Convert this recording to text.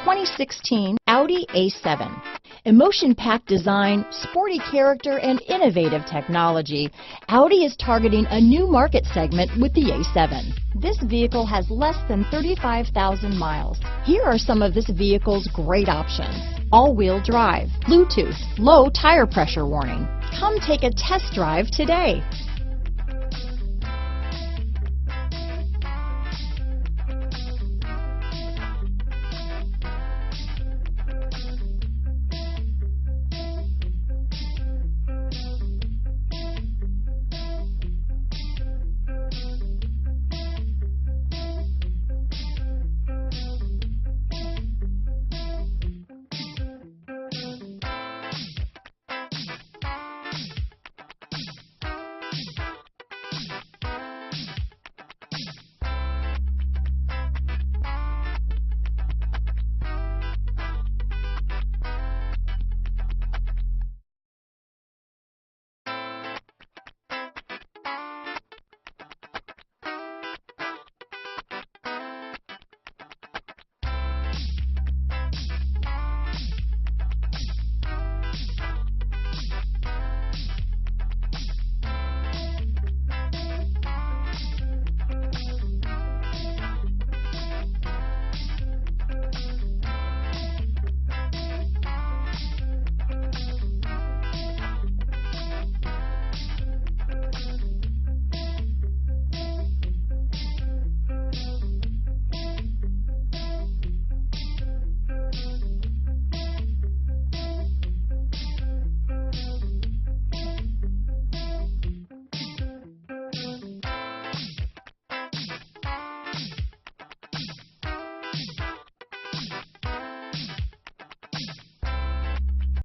2016 Audi A7. Emotion-packed design, sporty character, and innovative technology, Audi is targeting a new market segment with the A7. This vehicle has less than 35,000 miles. Here are some of this vehicle's great options: all-wheel drive, Bluetooth, low tire pressure warning. Come take a test drive today.